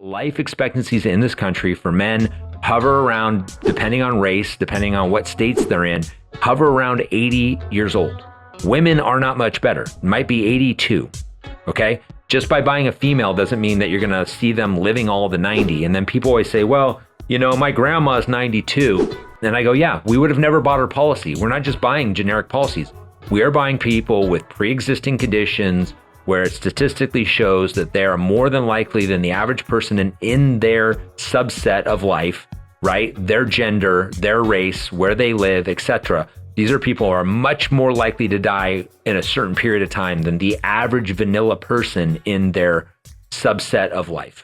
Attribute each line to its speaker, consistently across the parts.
Speaker 1: life expectancies in this country for men hover around, depending on race, depending on what states they're in, hover around 80 years old. Women are not much better. It might be 82, okay? Just by buying a female doesn't mean that you're gonna see them living all the 90. And then people always say, well, you know, my grandma's 92. And I go, yeah, we would have never bought her policy. We're not just buying generic policies. We are buying people with pre-existing conditions where it statistically shows that they are more than likely than the average person in their subset of life, right? Their gender, their race, where they live, etc. These are people who are much more likely to die in a certain period of time than the average vanilla person in their subset of life.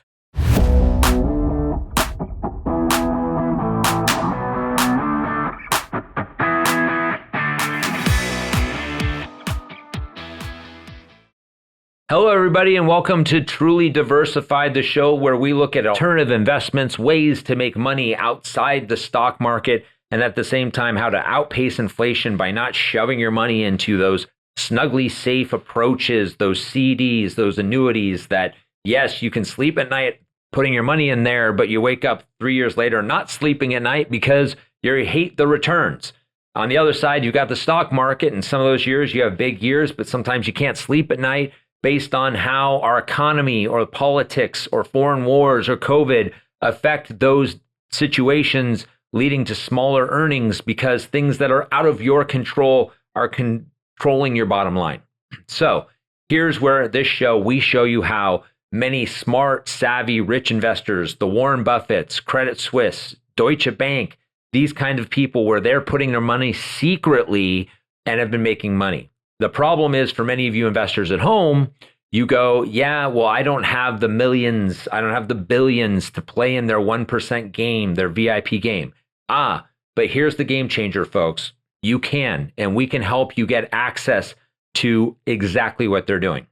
Speaker 1: Hello, everybody, and welcome to Truly Diversified, the show where we look at alternative investments, ways to make money outside the stock market, and at the same time, how to outpace inflation by not shoving your money into those snugly safe approaches, those CDs, those annuities that, yes, you can sleep at night putting your money in there, but you wake up 3 years later not sleeping at night because you hate the returns. On the other side, you've got the stock market, and some of those years you have big years, but sometimes you can't sleep at night based on how our economy or politics or foreign wars or COVID affect those situations, leading to smaller earnings because things that are out of your control are controlling your bottom line. So here's where this show, we show you how many smart, savvy, rich investors, the Warren Buffetts, Credit Suisse, Deutsche Bank, these kind of people where they're putting their money secretly and have been making money. The problem is for many of you investors at home, you go, yeah, well, I don't have the millions, I don't have the billions to play in their 1% game, their VIP game. But here's the game changer, folks. You can, and we can help you get access to exactly what they're doing.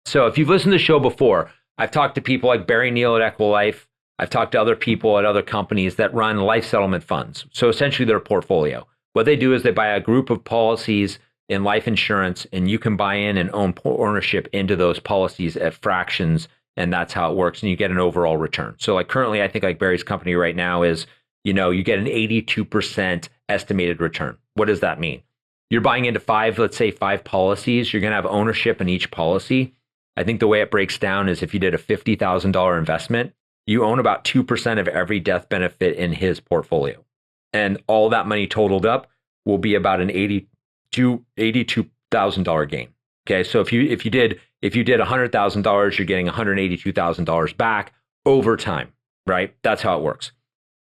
Speaker 1: So if you've listened to the show before, I've talked to people like Barry Neal at Equilife. I've talked to other people at other companies that run life settlement funds. So essentially their portfolio. What they do is they buy a group of policies in life insurance, and you can buy in and own ownership into those policies at fractions, and that's how it works, and you get an overall return. So like currently, I think like Barry's company right now is, you know, you get an 82% estimated return. What does that mean? You're buying into let's say five policies, you're gonna have ownership in each policy. I think the way it breaks down is if you did a $50,000 investment, you own about 2% of every death benefit in his portfolio. And all that money totaled up will be about an $82,000 gain. Okay, so if you did $100,000, you're getting $182,000 back over time, right? That's how it works.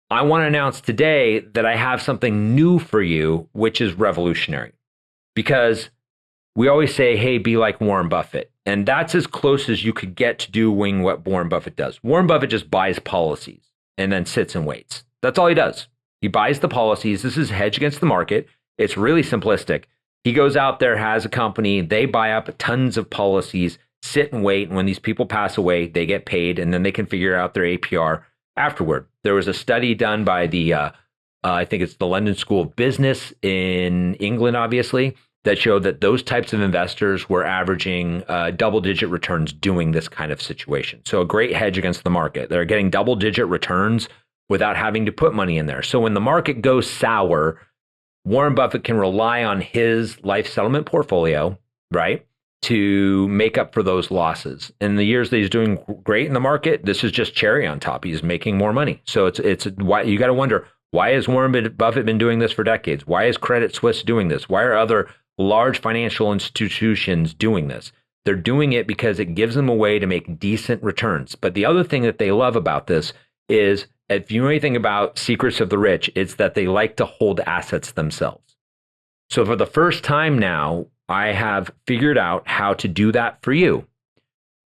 Speaker 1: I want to announce today that I have something new for you, which is revolutionary. Because we always say, hey, be like Warren Buffett. And that's as close as you could get to doing what Warren Buffett does. Warren Buffett just buys policies and then sits and waits. That's all he does. He buys the policies. This is hedge against the market. It's really simplistic. He goes out there, has a company, they buy up tons of policies, sit and wait, and when these people pass away, they get paid, and then they can figure out their APR afterward. There was a study done by the, I think it's the London School of Business in England, obviously, that showed that those types of investors were averaging double-digit returns doing this kind of situation. So a great hedge against the market. They're getting double-digit returns without having to put money in there. So when the market goes sour, Warren Buffett can rely on his life settlement portfolio, right, to make up for those losses. In the years that he's doing great in the market, this is just cherry on top. He's making more money. So it's why you got to wonder, why has Warren Buffett been doing this for decades? Why is Credit Suisse doing this? Why are other large financial institutions doing this? They're doing it because it gives them a way to make decent returns. But the other thing that they love about this is, if you know anything about secrets of the rich, it's that they like to hold assets themselves. So for the first time now, I have figured out how to do that for you.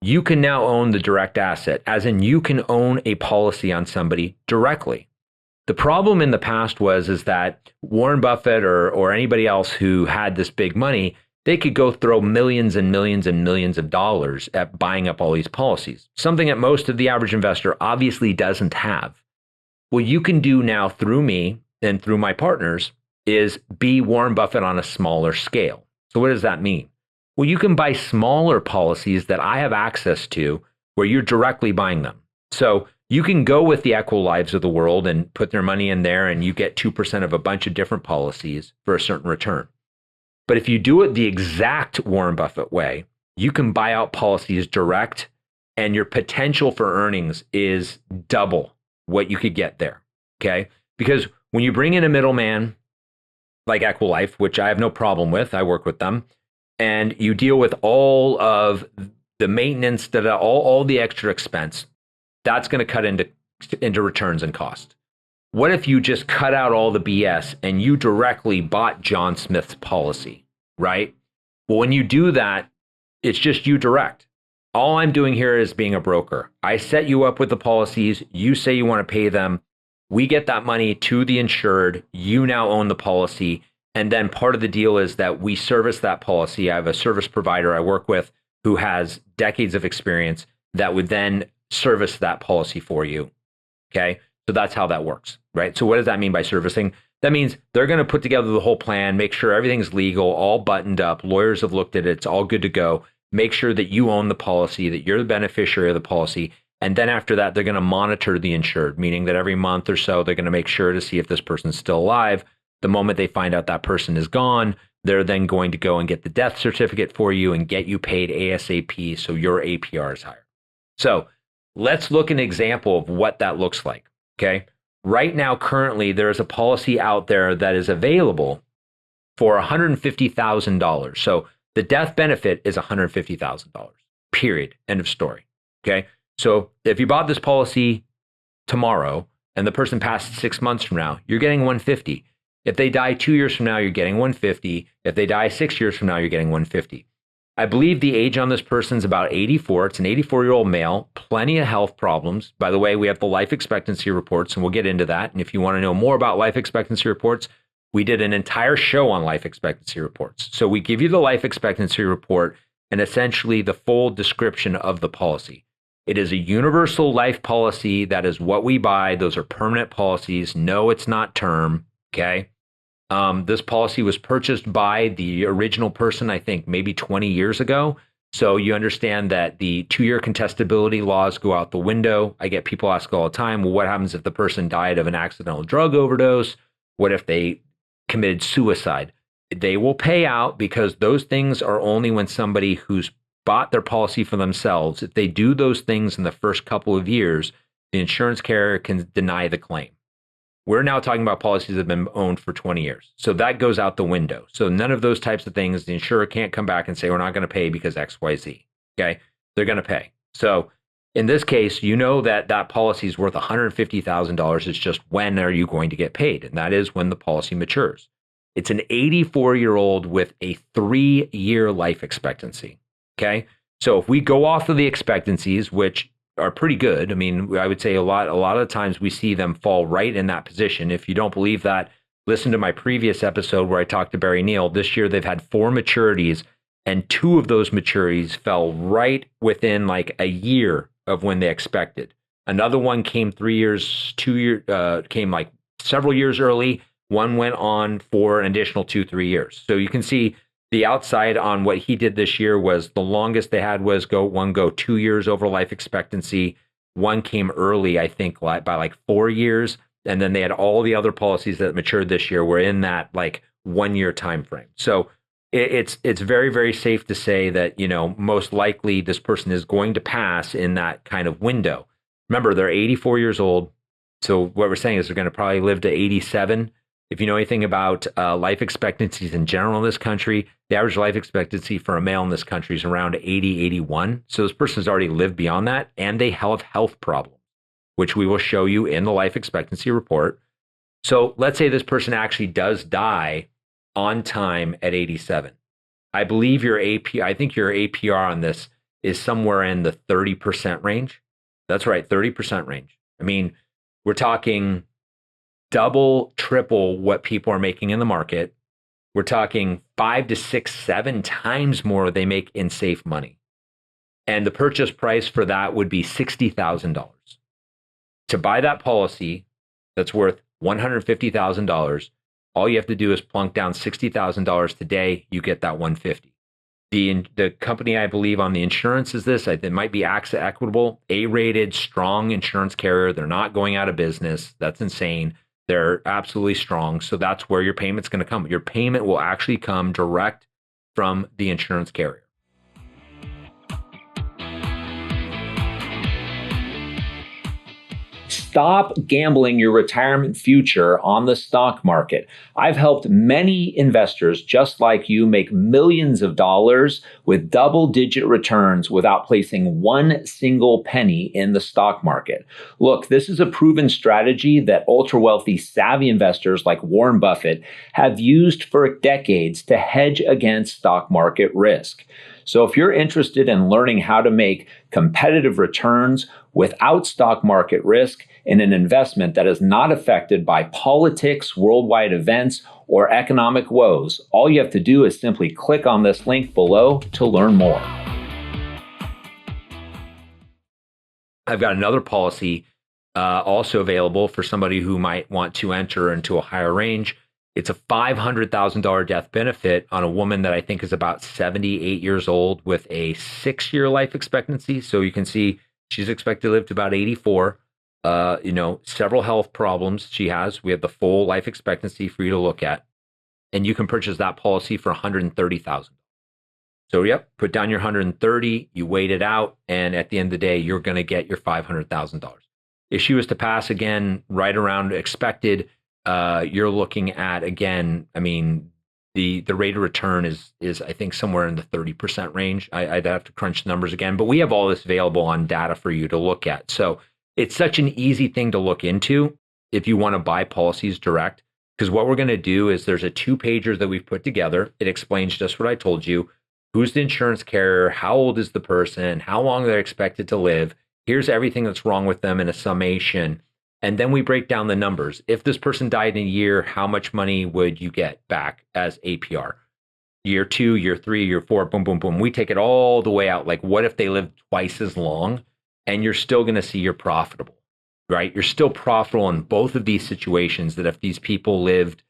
Speaker 1: You can now own the direct asset, as in you can own a policy on somebody directly. The problem in the past is that Warren Buffett or anybody else who had this big money, they could go throw millions and millions and millions of dollars at buying up all these policies, something that most of the average investor obviously doesn't have. What you can do now through me and through my partners is be Warren Buffett on a smaller scale. So what does that mean? Well, you can buy smaller policies that I have access to where you're directly buying them. So You can go with the Equilives of the world and put their money in there and you get 2% of a bunch of different policies for a certain return. But if you do it the exact Warren Buffett way, you can buy out policies direct and your potential for earnings is double what you could get there. Okay. Because when you bring in a middleman like Equilife, which I have no problem with, I work with them, and you deal with all of the maintenance, all the extra expense, that's going to cut into returns and cost. What if you just cut out all the BS and you directly bought John Smith's policy, right? Well, when you do that, it's just you direct. All I'm doing here is being a broker. I set you up with the policies. You say you want to pay them. We get that money to the insured. You now own the policy. And then part of the deal is that we service that policy. I have a service provider I work with who has decades of experience that would then service that policy for you. Okay. So that's how that works, right? So what does that mean by servicing? That means they're going to put together the whole plan, make sure everything's legal, all buttoned up. Lawyers have looked at it. It's all good to go. Make sure that you own the policy, that you're the beneficiary of the policy. And then after that, they're going to monitor the insured, meaning that every month or so, they're going to make sure to see if this person's still alive. The moment they find out that person is gone, they're then going to go and get the death certificate for you and get you paid ASAP so your APR is higher. So let's look at an example of what that looks like, okay? Right now, currently, there is a policy out there that is available for $150,000. So the death benefit is $150,000, period, end of story, okay? So if you bought this policy tomorrow and the person passed 6 months from now, you're getting $150,000. If they die 2 years from now, you're getting $150,000. If they die 6 years from now, you're getting $150,000. I believe the age on this person's about 84. It's an 84-year-old male, plenty of health problems. By the way, we have the life expectancy reports, and we'll get into that. And if you want to know more about life expectancy reports, we did an entire show on life expectancy reports. So we give you the life expectancy report and essentially the full description of the policy. It is a universal life policy. That is what we buy. Those are permanent policies. No, it's not term. Okay. This policy was purchased by the original person, I think, maybe 20 years ago. So you understand that the 2-year contestability laws go out the window. I get people ask all the time, well, what happens if the person died of an accidental drug overdose? What if they committed suicide? They will pay out because those things are only when somebody who's bought their policy for themselves. If they do those things in the first couple of years, the insurance carrier can deny the claim. We're now talking about policies that have been owned for 20 years. So that goes out the window. So none of those types of things, the insurer can't come back and say, we're not going to pay because X, Y, Z. Okay. They're going to pay. So in this case, you know that that policy is worth $150,000. It's just when are you going to get paid? And that is when the policy matures. It's an 84-year-old with a 3-year life expectancy. Okay. So if we go off of the expectancies, which are pretty good. I mean, I would say a lot of the times we see them fall right in that position. If you don't believe that, listen to my previous episode where I talked to Barry Neal. This year, they've had 4 maturities, and 2 of those maturities fell right within like a year of when they expected. Another one came 3 years, came like several years early. One went on for an additional 2-3 years. So you can see the outside on what he did this year was the longest they had was go 2 years over life expectancy. One came early, I think, by like 4 years. And then they had all the other policies that matured this year were in that like 1 year time frame. So it's very, very safe to say that, you know, most likely this person is going to pass in that kind of window. Remember, they're 84 years old. So what we're saying is they're going to probably live to 87. If you know anything about life expectancies in general in this country, the average life expectancy for a male in this country is around 80, 81. So this person's already lived beyond that, and they have health problems, which we will show you in the life expectancy report. So let's say this person actually does die on time at 87. I believe I think your APR on this is somewhere in the 30% range. That's right, 30% range. I mean, we're talking double, triple what people are making in the market. We're talking 5 to 6, 7 times more they make in safe money. And the purchase price for that would be $60,000. To buy that policy that's worth $150,000, all you have to do is plunk down $60,000 today, you get that $150,000. The company I believe on the insurance is this. It might be AXA Equitable, A-rated, strong insurance carrier. They're not going out of business. That's insane. They're absolutely strong. So that's where your payment's going to come. Your payment will actually come direct from the insurance carrier. Stop gambling your retirement future on the stock market. I've helped many investors just like you make millions of dollars with double-digit returns without placing one single penny in the stock market. Look, this is a proven strategy that ultra-wealthy, savvy investors like Warren Buffett have used for decades to hedge against stock market risk. So if you're interested in learning how to make competitive returns without stock market risk in an investment that is not affected by politics, worldwide events, or economic woes, all you have to do is simply click on this link below to learn more. I've got another policy also available for somebody who might want to enter into a higher range. It's a $500,000 death benefit on a woman that I think is about 78 years old with a 6-year life expectancy. So you can see she's expected to live to about 84. Several health problems she has. We have the full life expectancy for you to look at. And you can purchase that policy for $130,000. So yep, put down your 130, you wait it out, and at the end of the day, you're going to get your $500,000. If she was to pass again right around expected, you're looking at, again, I mean, the rate of return is I think somewhere in the 30% range. I'd have to crunch the numbers again, but we have all this available on data for you to look at. So it's such an easy thing to look into if you want to buy policies direct, because what we're going to do is there's a 2-pager that we've put together. It explains just what I told you. Who's the insurance carrier? How old is the person? How long they're expected to live? Here's everything that's wrong with them in a summation. And then we break down the numbers. If this person died in a year, how much money would you get back as APR? Year 2, year 3, year 4, boom, boom, boom. We take it all the way out. Like, what if they lived twice as long and you're still going to see you're profitable, right? You're still profitable in both of these situations, that if these people lived,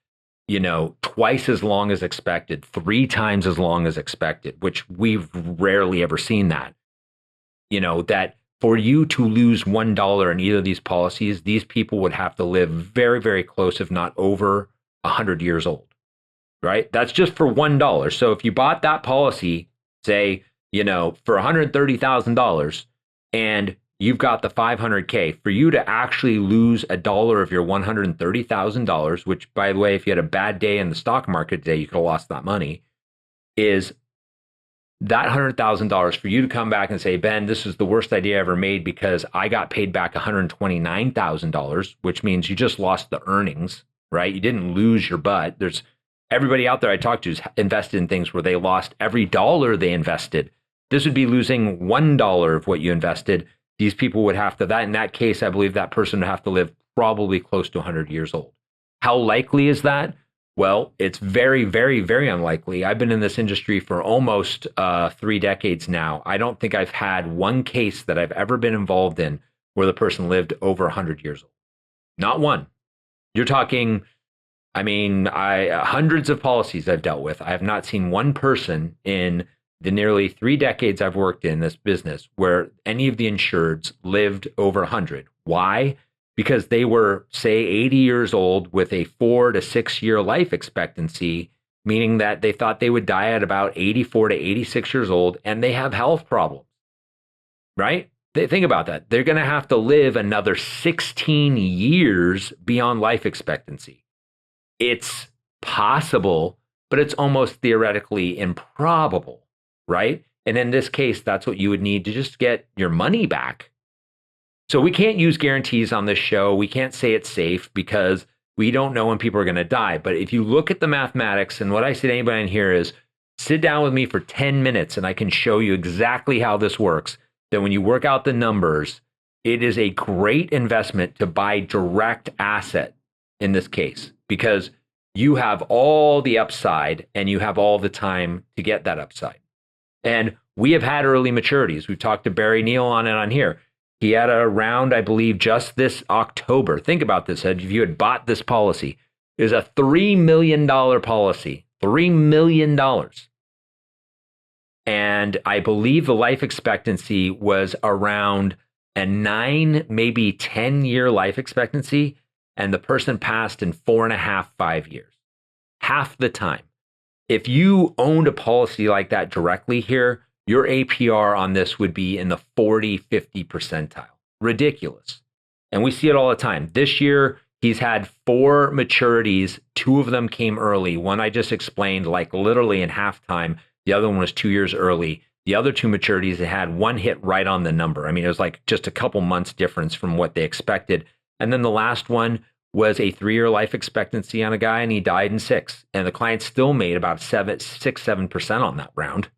Speaker 1: twice as long as expected, 3 times as long as expected, which we've rarely ever seen that, that for you to lose $1 in either of these policies, these people would have to live very, very close, if not over 100 years old, right? That's just for $1. So if you bought that policy, say, for $130,000 and you've got the $500K, for you to actually lose $1 of your $130,000, which, by the way, if you had a bad day in the stock market today, you could have lost that money, is that $100,000 for you to come back and say, Ben, this is the worst idea I ever made because I got paid back $129,000, which means you just lost the earnings, right? You didn't lose your butt. There's everybody out there I talked to is invested in things where they lost every dollar they invested. This would be losing $1 of what you invested. These people would have to, in that case, I believe that person would have to live probably close to 100 years old. How likely is that? Well, it's very, very, very unlikely. I've been in this industry for almost 3 decades now. I don't think I've had one case that I've ever been involved in where the person lived over 100 years old. Not one. You're talking, hundreds of policies I've dealt with. I have not seen one person in the nearly 3 decades I've worked in this business where any of the insureds lived over 100. Why? Because they were, say, 80 years old with a 4 to 6 year life expectancy, meaning that they thought they would die at about 84 to 86 years old, and they have health problems, right? Think about that. They're going to have to live another 16 years beyond life expectancy. It's possible, but it's almost theoretically improbable, right? And in this case, that's what you would need to just get your money back. So we can't use guarantees on this show. We can't say it's safe because we don't know when people are going to die. But if you look at the mathematics, and what I say to anybody in here is, sit down with me for 10 minutes and I can show you exactly how this works. Then when you work out the numbers, it is a great investment to buy direct asset in this case, because you have all the upside and you have all the time to get that upside. And we have had early maturities. We've talked to Barry Neal on it on here. He had a round, I believe, just this October. Think about this, Ed. If you had bought this policy, it was a $3 million policy. $3 million. And I believe the life expectancy was around a 9, maybe 10-year life expectancy. And the person passed in 4.5, 5 years, half the time. If you owned a policy like that directly here, your APR on this would be in the 40, 50 percentile. Ridiculous. And we see it all the time. This year, he's had 4 maturities. 2 of them came early. One I just explained, like literally in halftime. The other one was 2 years early. The other 2 maturities, they had one hit right on the number. I mean, it was like just a couple months difference from what they expected. And then the last one was a 3-year life expectancy on a guy, and he died in 6. And the client still made about 7% on that round,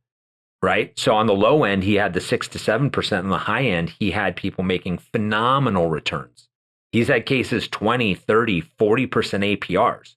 Speaker 1: right? So on the low end, he had the 6 to 7%. On the high end, he had people making phenomenal returns. He's had cases 20, 30, 40% APRs.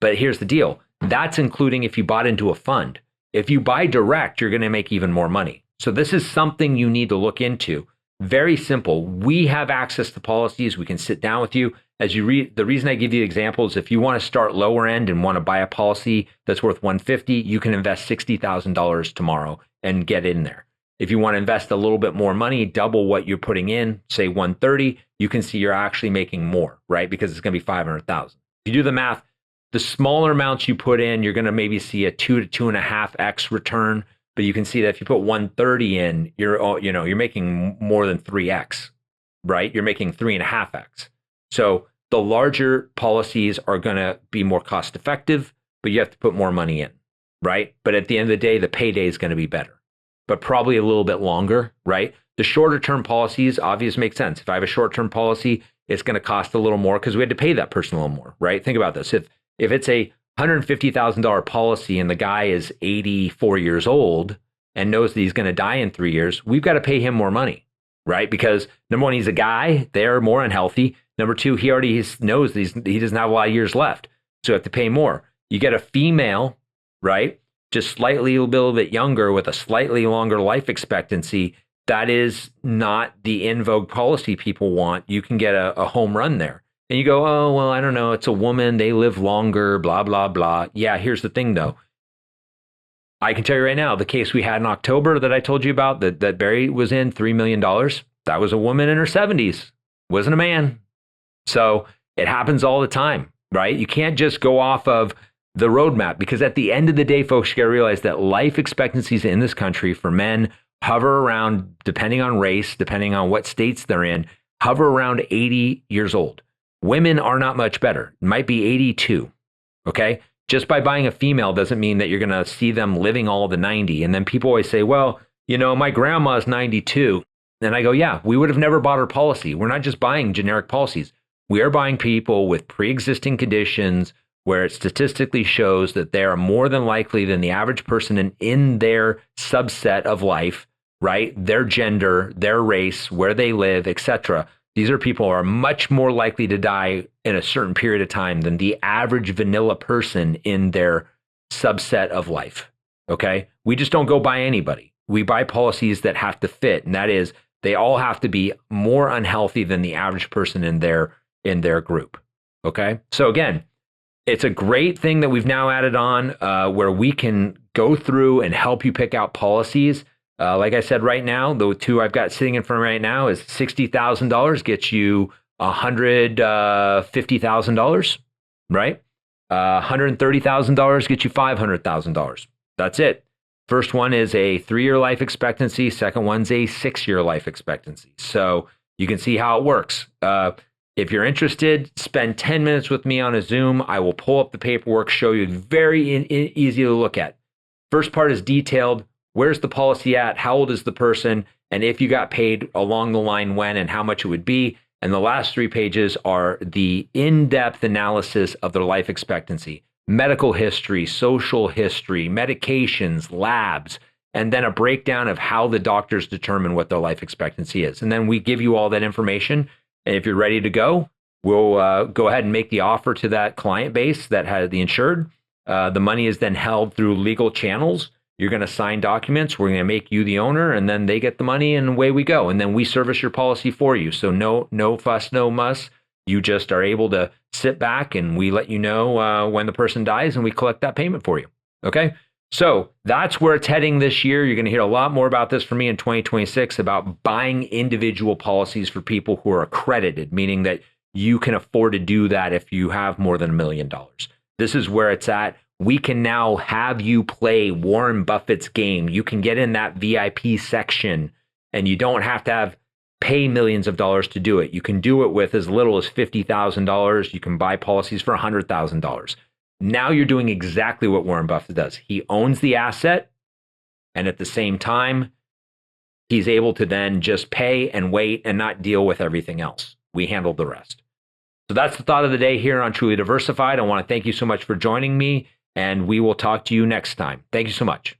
Speaker 1: But here's the deal. That's including if you bought into a fund. If you buy direct, you're going to make even more money. So this is something you need to look into. Very simple. We have access to policies. We can sit down with you. As you read, the reason I give you examples, if you want to start lower end and want to buy a policy that's worth $150, you can invest $60,000 tomorrow and get in there. If you want to invest a little bit more money, double what you're putting in, say 130, you can see you're actually making more, right? Because it's going to be 500,000. If you do the math, the smaller amounts you put in, you're going to maybe see a 2 to 2.5x return. But you can see that if you put 130 in, you're making more than 3x, right? You're making 3.5x. So the larger policies are going to be more cost effective, but you have to put more money in, right? But at the end of the day, the payday is going to be better, but probably a little bit longer, right? The shorter term policies obviously make sense. If I have a short term policy, it's going to cost a little more because we had to pay that person a little more, right? Think about this. If it's a $150,000 policy and the guy is 84 years old and knows that he's going to die in 3 years, we've got to pay him more money, right? Because number one, he's a guy, they're more unhealthy. Number two, he already knows that he doesn't have a lot of years left, so you have to pay more. You get a female, right, just slightly a little bit younger with a slightly longer life expectancy. That is not the in vogue policy people want. You can get a home run there. And you go, oh, well, I don't know. It's a woman. They live longer, blah, blah, blah. Yeah, here's the thing, though. I can tell you right now, the case we had in October that I told you about, that Barry was in, $3 million, that was a woman in her 70s. Wasn't a man. So it happens all the time, right? You can't just go off of the roadmap, because at the end of the day, folks, you got to realize that life expectancies in this country for men hover around, depending on race, depending on what states they're in, hover around 80 years old. Women are not much better. It might be 82, okay? Just by buying a female doesn't mean that you're going to see them living all the 90. And then people always say, well, my grandma's 92. And I go, yeah, we would have never bought her policy. We're not just buying generic policies. We are buying people with pre-existing conditions where it statistically shows that they are more than likely than the average person in their subset of life, right? Their gender, their race, where they live, etc. These are people who are much more likely to die in a certain period of time than the average vanilla person in their subset of life, okay? We just don't go buy anybody. We buy policies that have to fit, and that is they all have to be more unhealthy than the average person in their group, okay? So again, it's a great thing that we've now added on where we can go through and help you pick out policies. Like I said, right now, the 2 I've got sitting in front of right now is $60,000 gets you $150,000, right? $130,000 gets you $500,000. That's it. First one is a 3-year life expectancy. Second one's a 6-year life expectancy. So you can see how it works. If you're interested, spend 10 minutes with me on a Zoom. I will pull up the paperwork, show you very easy to look at. First part is detailed. Where's the policy at? How old is the person? And if you got paid along the line, when and how much it would be. And the last 3 pages are the in-depth analysis of their life expectancy, medical history, social history, medications, labs, and then a breakdown of how the doctors determine what their life expectancy is. And then we give you all that information. And if you're ready to go, we'll go ahead and make the offer to that client base that has the insured. The money is then held through legal channels. You're going to sign documents. We're going to make you the owner, and then they get the money, and away we go. And then we service your policy for you. So no fuss, no muss. You just are able to sit back, and we let you know when the person dies, and we collect that payment for you. Okay? So that's where it's heading this year. You're going to hear a lot more about this from me in 2026 about buying individual policies for people who are accredited, meaning that you can afford to do that if you have more than $1 million. This is where it's at. We can now have you play Warren Buffett's game. You can get in that VIP section and you don't have to pay millions of dollars to do it. You can do it with as little as $50,000. You can buy policies for $100,000. Now you're doing exactly what Warren Buffett does. He owns the asset, and at the same time, he's able to then just pay and wait and not deal with everything else. We handle the rest. So that's the thought of the day here on Truly Diversified. I want to thank you so much for joining me, and we will talk to you next time. Thank you so much.